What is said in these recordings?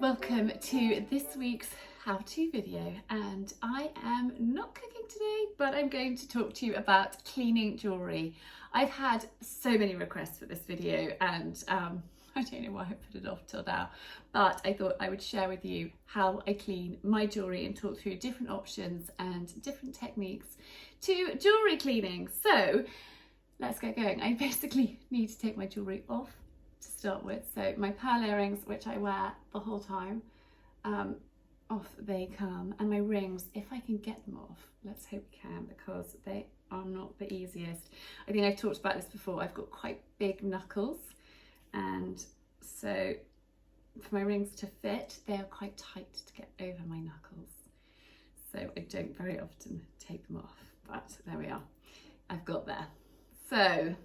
Welcome to this week's how-to video, and I am not cooking today, but I'm going to talk to you about cleaning jewellery. I've had so many requests for this video and I don't know why I put it off till now, but I thought I would share with you how I clean my jewellery and talk through different options and different techniques to jewellery cleaning. So let's get going. I basically need to take my jewellery off to start with. So my pearl earrings, which I wear the whole time, off they come, and my rings, if I can get them off, let's hope we can, because they are not the easiest. I think I've talked about this before. I've got quite big knuckles, and so for my rings to fit, they are quite tight to get over my knuckles, so I don't very often take them off, but there we are, I've got there. So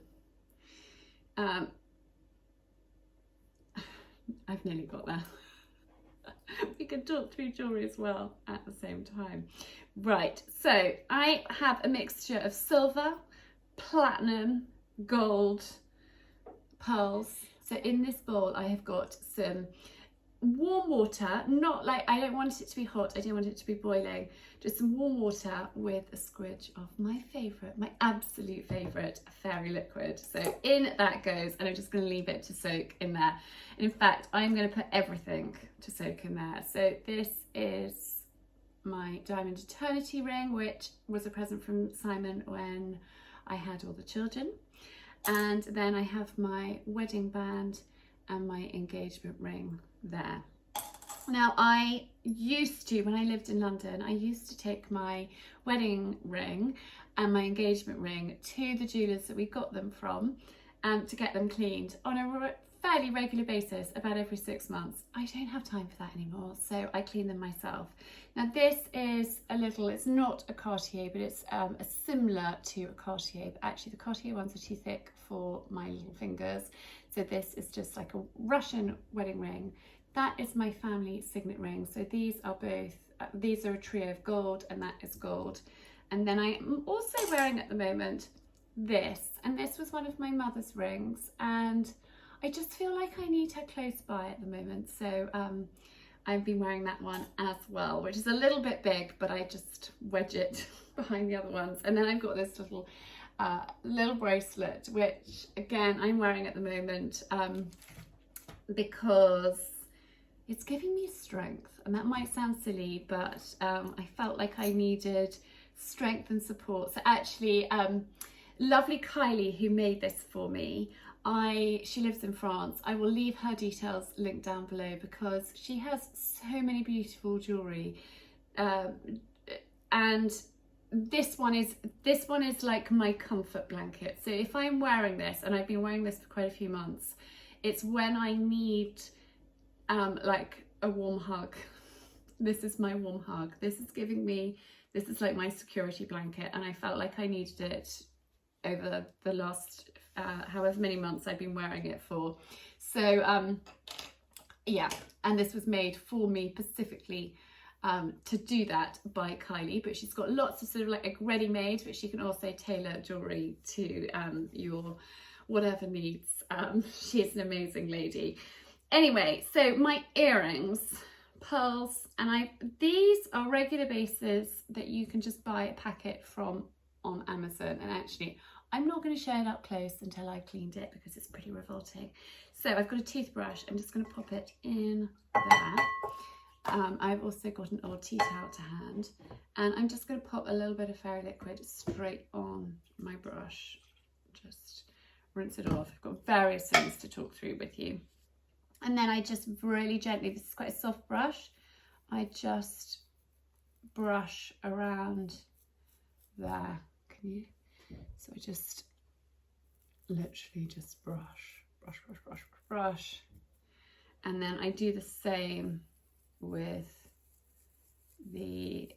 I've nearly got there. We can talk through jewellery as well at the same time. Right, so I have a mixture of silver, platinum, gold, pearls. So in this bowl I have got some warm water, not like, I don't want it to be hot, I don't want it to be boiling, just some warm water with a squidge of my favourite, my absolute favourite fairy liquid. So in that goes, and I'm just going to leave it to soak in there. And in fact, I'm going to put everything to soak in there. So this is my diamond eternity ring, which was a present from Simon when I had all the children. And then I have my wedding band and my engagement ring there. Now, I used to, when I lived in London, I used to take my wedding ring and my engagement ring to the jewellers that we got them from to get them cleaned on a fairly regular basis, about every 6 months. I don't have time for that anymore, so I clean them myself. Now this is a little, it's not a Cartier, but it's similar to a Cartier, but actually the Cartier ones are too thick for my little fingers. So this is just like a Russian wedding ring. That is my family signet ring. So these are both, these are a trio of gold, and that is gold. And then I'm also wearing at the moment this, and this was one of my mother's rings, and I just feel like I need her close by at the moment. So I've been wearing that one as well, which is a little bit big, but I just wedge it behind the other ones. And then I've got this little bracelet, which again I'm wearing at the moment because it's giving me strength, and that might sound silly, but I felt like I needed strength and support. So actually lovely Kylie, who made this for me, she lives in France. I will leave her details linked down below because she has so many beautiful jewellery, and this one is like my comfort blanket. So if I'm wearing this, and I've been wearing this for quite a few months, it's when I need like a warm hug. This is my warm hug. This is like my security blanket, and I felt like I needed it over the last however many months I've been wearing it for. So yeah, and this was made for me specifically to do that by Kylie, but she's got lots of sort of like ready-made, but she can also tailor jewellery to your whatever needs. She's an amazing lady. Anyway, so my earrings, pearls, and these are regular bases that you can just buy a packet from on Amazon. And actually, I'm not going to show it up close until I've cleaned it because it's pretty revolting. So I've got a toothbrush. I'm just going to pop it in there. I've also got an old tea towel to hand, and I'm just going to pop a little bit of fairy liquid straight on my brush. Just rinse it off. I've got various things to talk through with you. And then I just really gently, this is quite a soft brush, I just brush around there. Can you? So I just literally just brush. And then I do the same with the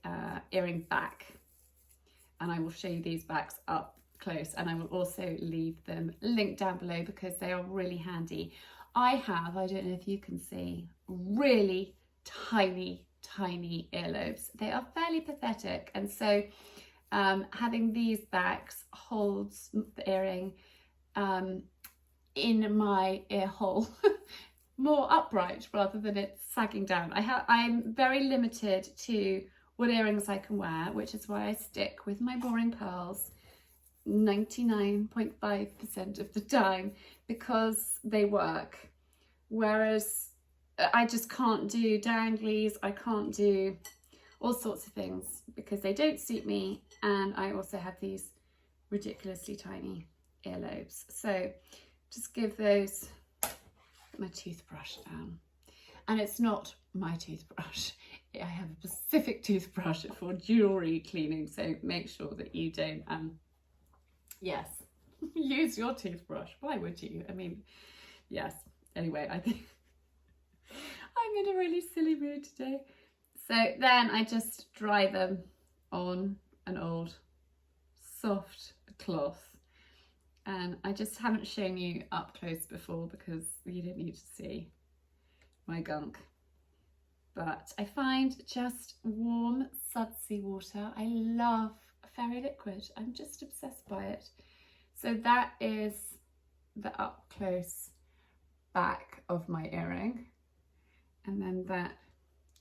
earring back. And I will show you these backs up close, and I will also leave them linked down below because they are really handy. I don't know if you can see, really tiny earlobes. They are fairly pathetic, and so having these backs holds the earring in my ear hole more upright rather than it sagging down. I'm very limited to what earrings I can wear, which is why I stick with my boring pearls 99.5% of the time, because they work. Whereas I just can't do danglies, I can't do all sorts of things because they don't suit me, and I also have these ridiculously tiny earlobes. So just give those my toothbrush down. And it's not my toothbrush. I have a specific toothbrush for jewellery cleaning, so make sure that you don't, yes, use your toothbrush. Why would you? I mean, yes. Anyway, I think I'm in a really silly mood today. So then I just dry them on an old soft cloth. And I just haven't shown you up close before because you didn't need to see my gunk. But I find just warm sudsy water. I love fairy liquid. I'm just obsessed by it. So that is the up close back of my earring. And then that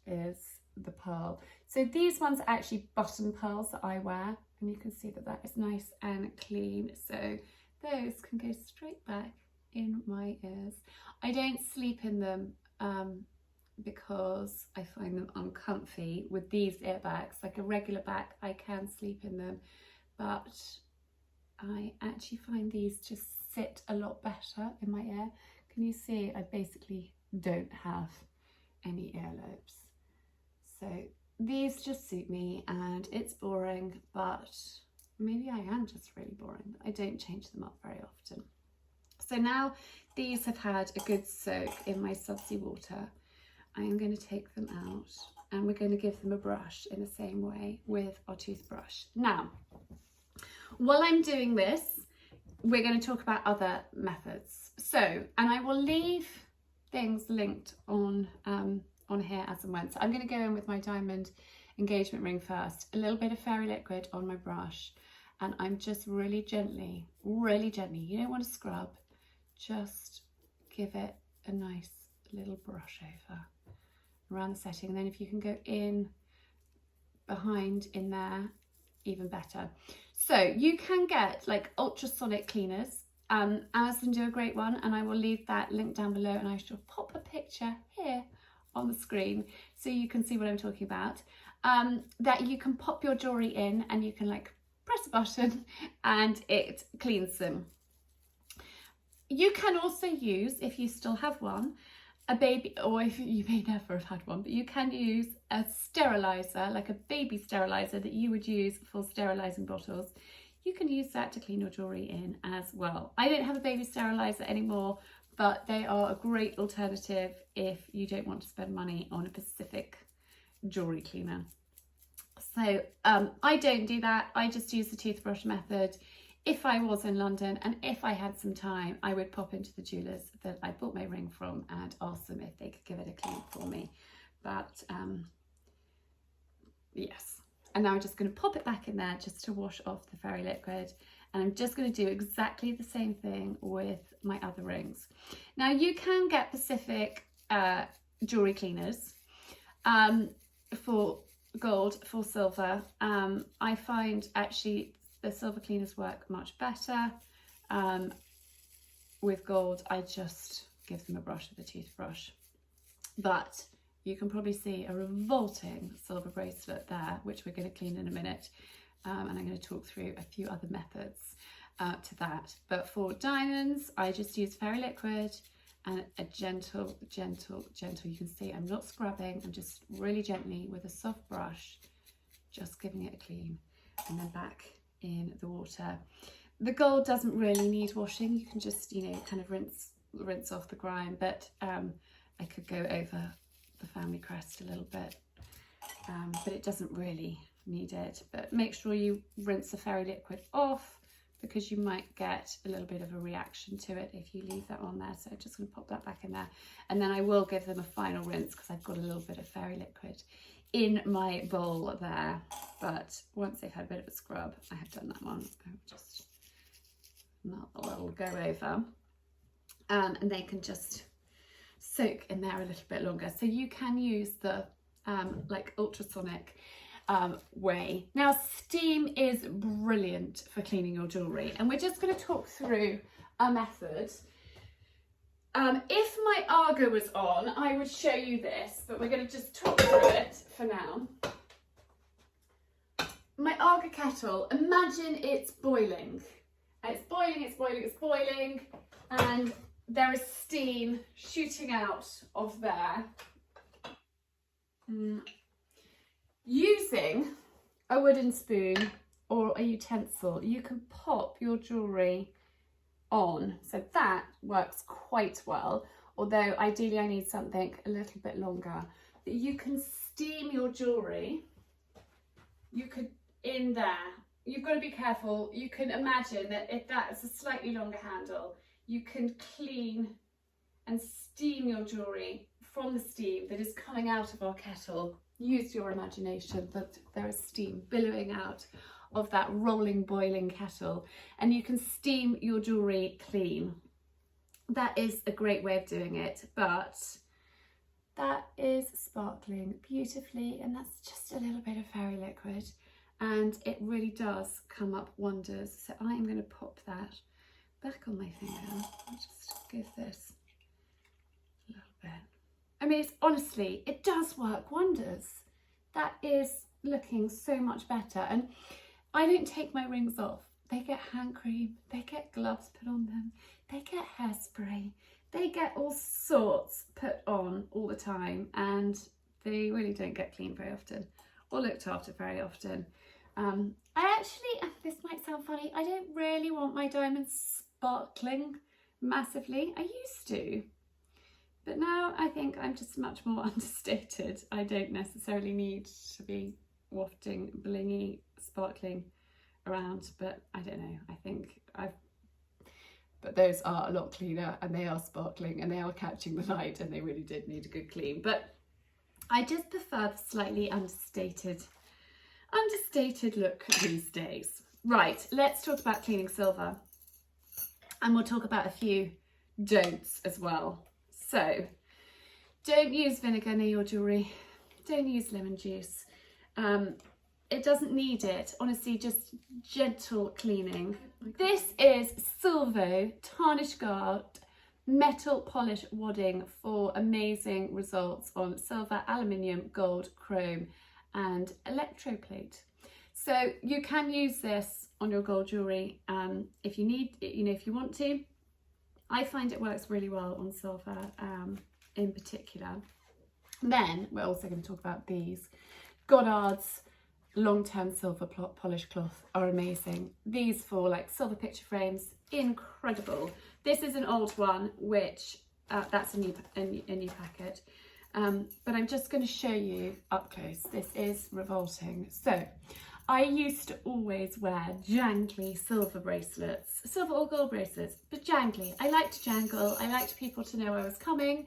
is the pearl. So these ones are actually button pearls that I wear. And you can see that that is nice and clean. So those can go straight back in my ears. I don't sleep in them because I find them uncomfy with these ear bags. Like a regular bag, I can sleep in them, but I actually find these just sit a lot better in my ear. Can you see? I basically don't have any earlobes. So these just suit me, and it's boring, but maybe I am just really boring. I don't change them up very often. So now these have had a good soak in my sudsy water. I am going to take them out and we're going to give them a brush in the same way with our toothbrush. Now, while I'm doing this, we're going to talk about other methods. So, and I will leave things linked on here as and when. So I'm going to go in with my diamond engagement ring first, a little bit of fairy liquid on my brush, and I'm just really gently, you don't want to scrub, just give it a nice little brush over around the setting. And then if you can go in behind in there, even better. So you can get like ultrasonic cleaners. Amazon do a great one, and I will leave that link down below, and I shall pop a picture here on the screen so you can see what I'm talking about. That you can pop your jewellery in and you can like press a button and it cleans them. You can also use, if you still have one, a baby, or if you may never have had one, but you can use a sterilizer, like a baby sterilizer that you would use for sterilising bottles. You can use that to clean your jewellery in as well. I don't have a baby sterilizer anymore, but they are a great alternative if you don't want to spend money on a specific jewellery cleaner. So I don't do that. I just use the toothbrush method. If I was in London and if I had some time, I would pop into the jewellers that I bought my ring from and ask them if they could give it a clean for me. But yes. And now I'm just going to pop it back in there just to wash off the fairy liquid. And I'm just going to do exactly the same thing with my other rings. Now you can get specific jewellery cleaners for gold, for silver. I find actually the silver cleaners work much better. With gold, I just give them a brush with a toothbrush. But you can probably see a revolting silver bracelet there, which we're going to clean in a minute. And I'm going to talk through a few other methods to that. But for diamonds, I just use fairy liquid and a gentle, you can see I'm not scrubbing, I'm just really gently with a soft brush, just giving it a clean, and then back in the water. The gold doesn't really need washing. You can just, you know, kind of rinse off the grime, but I could go over the family crest a little bit, but it doesn't really need it. But make sure you rinse the fairy liquid off, because you might get a little bit of a reaction to it if you leave that on there. So I'm just going to pop that back in there, and then I will give them a final rinse because I've got a little bit of fairy liquid in my bowl there. But once they've had a bit of a scrub, I have done that one. I'll just let it all go over, and they can just soak in there a little bit longer. So you can use the like ultrasonic way. Now steam is brilliant for cleaning your jewellery, and we're just going to talk through a method. If my Arga was on, I would show you this, but we're going to just talk through it for now. My Arga kettle, imagine it's boiling. It's boiling, it's boiling, it's boiling, and there is steam shooting out of there. Using a wooden spoon or a utensil, you can pop your jewellery on. So that works quite well, although ideally I need something a little bit longer. But you can steam your jewellery. You could, in there, you've got to be careful. You can imagine that if that's a slightly longer handle, you can clean and steam your jewellery from the steam that is coming out of our kettle. Use your imagination that there is steam billowing out of that rolling, boiling kettle, and you can steam your jewellery clean. That is a great way of doing it, but that is sparkling beautifully, and that's just a little bit of fairy liquid, and it really does come up wonders. So I am going to pop that back on my finger. I'll just give this a little bit. I mean, it's honestly, it does work wonders. That is looking so much better. And I don't take my rings off. They get hand cream, they get gloves put on them, they get hairspray, they get all sorts put on all the time, and they really don't get cleaned very often or looked after very often. I actually, this might sound funny, I don't really want my diamonds sparkling massively. I used to. But now I think I'm just much more understated. I don't necessarily need to be wafting blingy, sparkling around, but I don't know. I think but those are a lot cleaner, and they are sparkling, and they are catching the light, and they really did need a good clean. But I just prefer the slightly understated look these days. Right, let's talk about cleaning silver, and we'll talk about a few don'ts as well. So, don't use vinegar near your jewellery. Don't use lemon juice. It doesn't need it. Honestly, just gentle cleaning. This is Silvo Tarnish Guard Metal Polish Wadding for amazing results on silver, aluminium, gold, chrome and electroplate. So you can use this on your gold jewellery if you need, if you want to. I find it works really well on silver in particular. Then we're also going to talk about these. Goddard's long-term silver polish cloth are amazing. These for like silver picture frames, incredible. This is an old one, which that's a new packet. But I'm just going to show you up close. This is revolting. So I used to always wear jangly silver bracelets, silver or gold bracelets, but jangly. I liked to jangle. I liked people to know I was coming,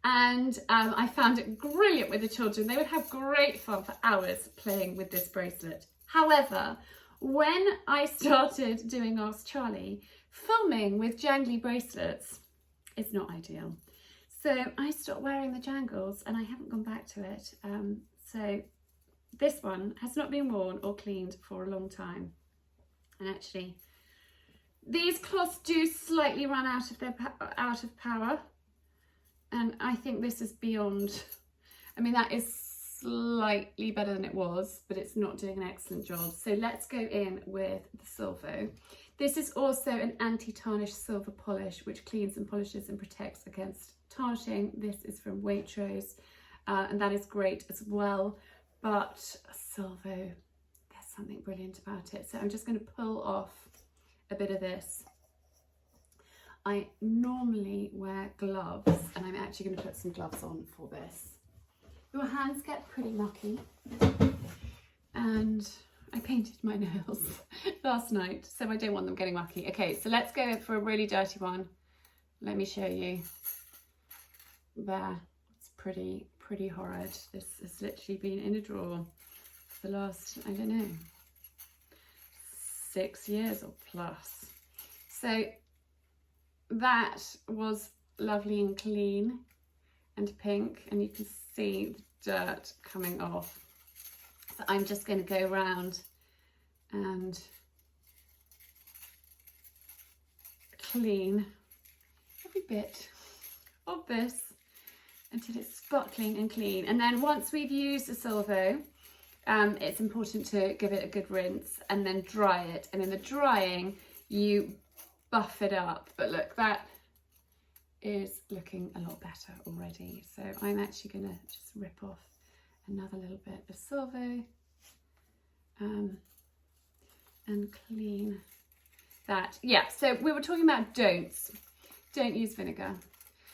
and I found it brilliant with the children. They would have great fun for hours playing with this bracelet. However, when I started doing Ask Charlie, filming with jangly bracelets is not ideal. So I stopped wearing the jangles, and I haven't gone back to it. So this one has not been worn or cleaned for a long time. And actually, these cloths do slightly run out of power. And I think this is beyond, I mean, that is slightly better than it was, but it's not doing an excellent job. So let's go in with the Silvo. This is also an anti-tarnish silver polish, which cleans and polishes and protects against tarnishing. This is from Waitrose, and that is great as well. But Silvo, there's something brilliant about it. So I'm just going to pull off a bit of this. I normally wear gloves, and I'm actually going to put some gloves on for this. Your hands get pretty mucky, and I painted my nails last night, so I don't want them getting mucky. Okay, so let's go for a really dirty one. Let me show you. There, it's pretty horrid. This has literally been in a drawer for the last, I don't know, 6 years or plus. So that was lovely and clean, and pink, and you can see the dirt coming off. So I'm just going to go around and clean every bit of this until it's sparkling and clean. And then once we've used the Solvo, it's important to give it a good rinse and then dry it. And in the drying, you buff it up. But look, that is looking a lot better already. So I'm actually going to just rip off another little bit of Solvo and clean that. Yeah, so we were talking about don'ts. Don't use vinegar.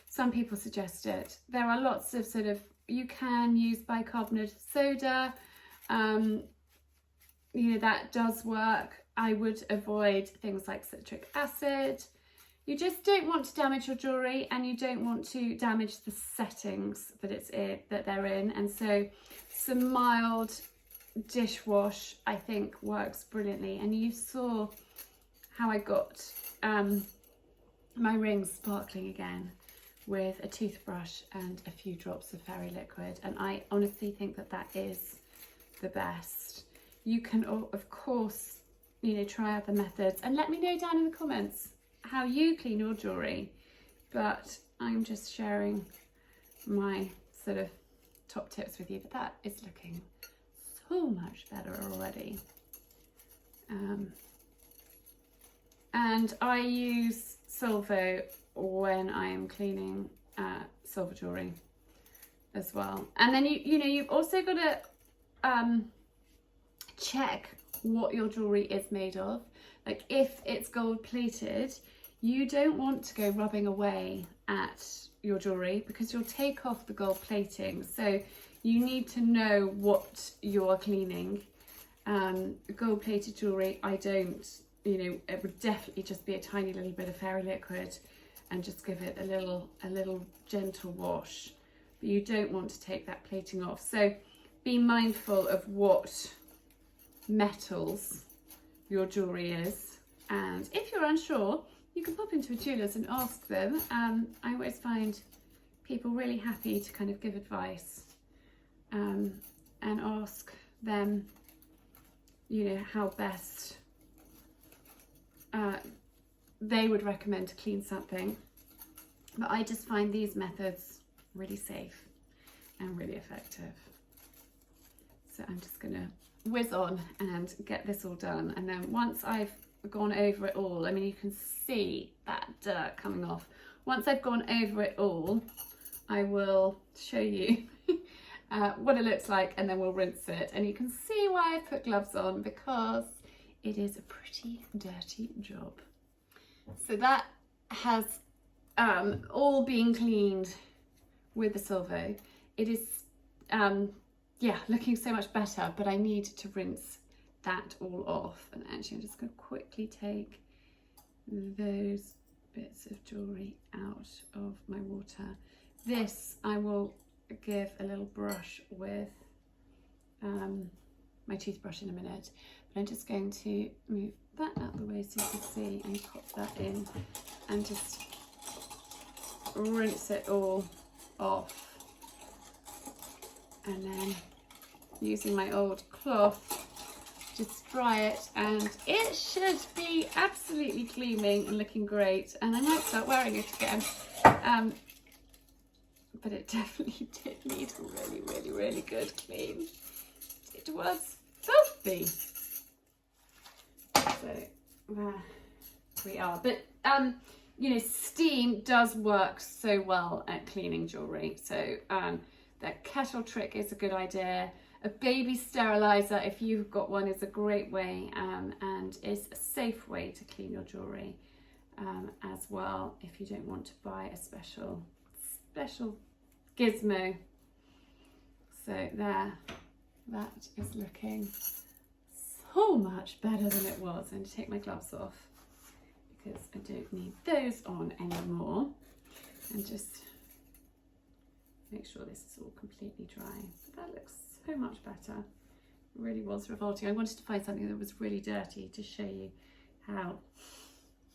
Some people suggest it. There are lots of you can use bicarbonate of soda. That does work. I would avoid things like citric acid. You just don't want to damage your jewellery, and you don't want to damage the settings that they're in. And so some mild dishwash, I think, works brilliantly. And you saw how I got my rings sparkling again with a toothbrush and a few drops of fairy liquid, and I honestly think that is the best. You can, of course, try other methods, and let me know down in the comments how you clean your jewellery, but I'm just sharing my top tips with you. But that is looking so much better already. And I use Solvo when I am cleaning silver jewellery as well. And then you've also got to check what your jewellery is made of. Like if it's gold plated, you don't want to go rubbing away at your jewellery because you'll take off the gold plating. So you need to know what you're cleaning. Gold plated jewellery, I don't, it would definitely just be a tiny little bit of fairy liquid and just give it a little gentle wash. But you don't want to take that plating off. So be mindful of what metals your jewellery is. And if you're unsure, you can pop into a jeweller's and ask them. I always find people really happy to kind of give advice and ask them, how best they would recommend to clean something. But I just find these methods really safe and really effective. So I'm just gonna whiz on and get this all done. And then once I've gone over it all, you can see that dirt coming off. Once I've gone over it all, I will show you what it looks like, and then we'll rinse it. And you can see why I put gloves on, because it is a pretty dirty job. So that has all been cleaned with the Solvo. It is looking so much better, but I need to rinse that all off. And actually I'm just going to quickly take those bits of jewellery out of my water. This I will give a little brush with my toothbrush in a minute, but I'm just going to move that out of the way so you can see, and pop that in and just rinse it all off. And then using my old cloth, just dry it, and it should be absolutely gleaming and looking great. And I might start wearing it again, but it definitely did need a really good clean. It was filthy. So there we are. But steam does work so well at cleaning jewellery. So that kettle trick is a good idea. A baby sterilizer, if you've got one, is a great way and is a safe way to clean your jewellery as well, if you don't want to buy a special gizmo. So there, that is looking so much better than it was. I'm going to take my gloves off because I don't need those on anymore, and just make sure this is all completely dry. That looks so much better. It really was revolting. I wanted to find something that was really dirty to show you how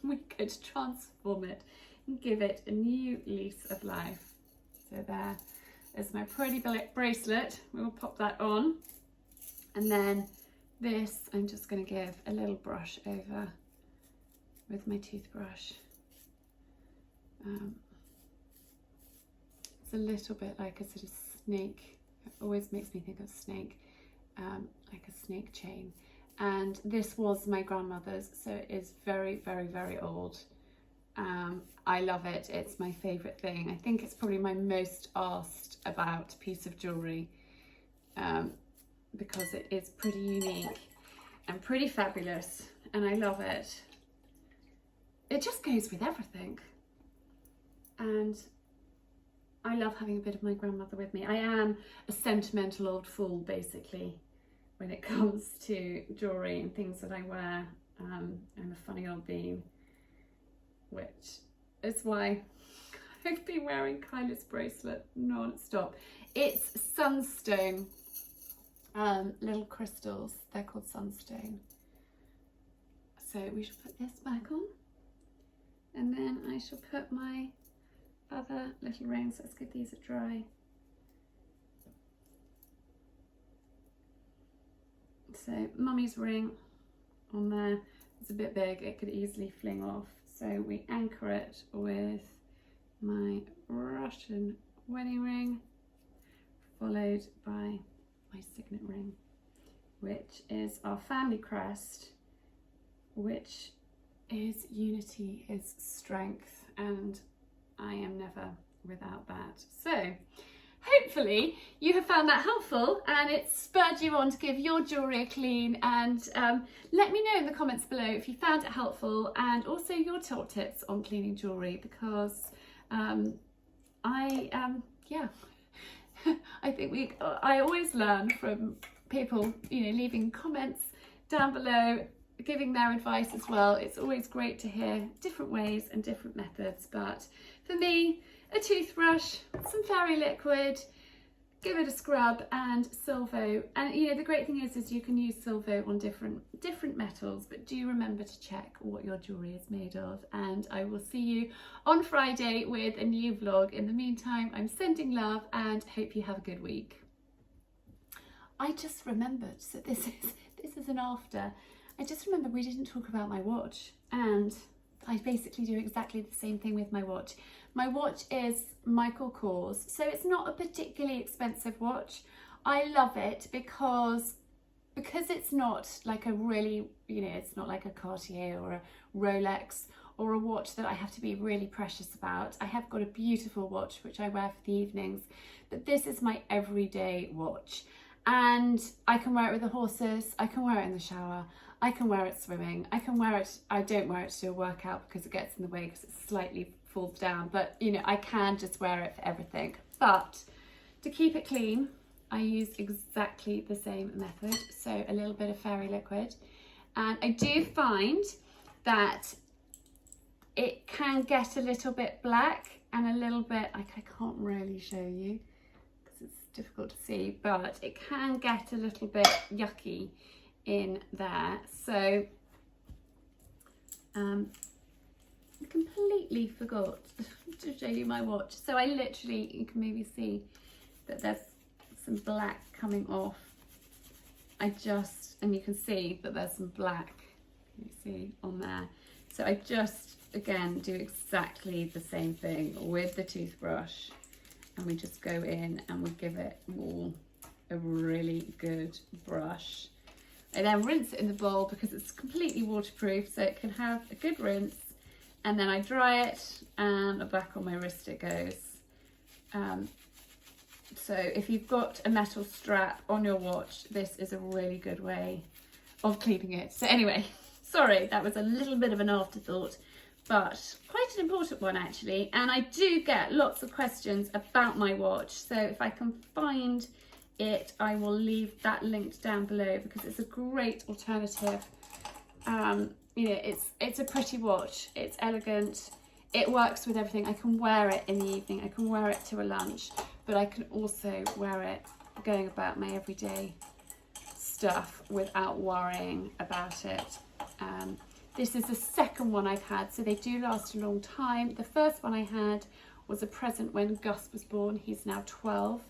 we could transform it and give it a new lease of life. So there is my pretty bracelet. We will pop that on. And then this, I'm just going to give a little brush over with my toothbrush. It's a little bit like a sort of snake. It always makes me think of snake, like a snake chain. And this was my grandmother's, so it is very, very, very old. I love it. It's my favourite thing. I think it's probably my most asked about piece of jewellery, because it is pretty unique and pretty fabulous, and I love it. It just goes with everything. And I love having a bit of my grandmother with me. I am a sentimental old fool, basically, when it comes to jewellery and things that I wear. I'm a funny old bean, which is why I've been wearing Kyla's bracelet non-stop. It's sunstone, little crystals. They're called sunstone. So we shall put this back on, and then I shall put my other little rings. Let's give these a dry. So mummy's ring on there. It's a bit big, it could easily fling off. So we anchor it with my Russian wedding ring, followed by my signet ring, which is our family crest, which is unity, is strength, and I am never without that. So hopefully you have found that helpful and it's spurred you on to give your jewellery a clean, and let me know in the comments below if you found it helpful, and also your top tips on cleaning jewellery, because yeah, I think I always learn from people, you know, leaving comments down below, giving their advice as well. It's always great to hear different ways and different methods, but for me, a toothbrush, some fairy liquid, give it a scrub, and Silvo. And you know, the great thing is you can use Silvo on different metals, but do remember to check what your jewellery is made of. And I will see you on Friday with a new vlog. In the meantime, I'm sending love and hope you have a good week. I just remembered, so this is an after. I just remembered we didn't talk about my watch, and I basically do exactly the same thing with my watch. My watch is Michael Kors, so it's not a particularly expensive watch. I love it because it's not like a really, you know, it's not like a Cartier or a Rolex or a watch that I have to be really precious about. I have got a beautiful watch which I wear for the evenings, but this is my everyday watch. And I can wear it with the horses, I can wear it in the shower, I can wear it swimming, I can wear it, I don't wear it to do a workout because it gets in the way because it slightly falls down, but you know, I can just wear it for everything. But to keep it clean, I use exactly the same method, so a little bit of fairy liquid. And I do find that it can get a little bit black and a little bit, like, I can't really show you because it's difficult to see, but it can get a little bit yucky in there. So I completely forgot to show you my watch. So I literally, you can maybe see that there's some black coming off. And you can see that there's some black, you see, on there. So I just, again, do exactly the same thing with the toothbrush, and we just go in and we give it all a really good brush. I then rinse it in the bowl because it's completely waterproof, so it can have a good rinse, and then I dry it and back on my wrist it goes. So if you've got a metal strap on your watch, this is a really good way of cleaning it. So anyway, sorry, that was a little bit of an afterthought, but quite an important one actually. And I do get lots of questions about my watch, so if I can find it, I will leave that linked down below because it's a great alternative. You know, it's a pretty watch, it's elegant, it works with everything. I can wear it in the evening, I can wear it to a lunch, but I can also wear it going about my everyday stuff without worrying about it. This is the second one I've had, so they do last a long time. The first one I had was a present when Gus was born. He's now 12,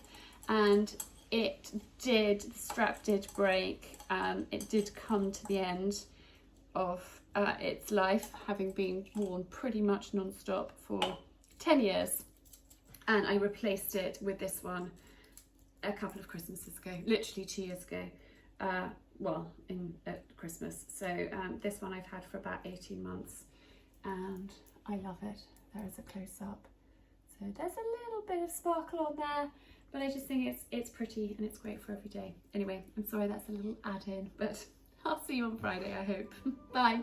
and the strap did break. It did come to the end of its life, having been worn pretty much non-stop for 10 years. And I replaced it with this one a couple of Christmases ago, literally 2 years ago. Well, at Christmas. So this one I've had for about 18 months, and I love it. There is a close-up. So there's a little bit of sparkle on there, but I just think it's pretty and it's great for every day. Anyway, I'm sorry that's a little add-in, but I'll see you on Friday, I hope. Bye.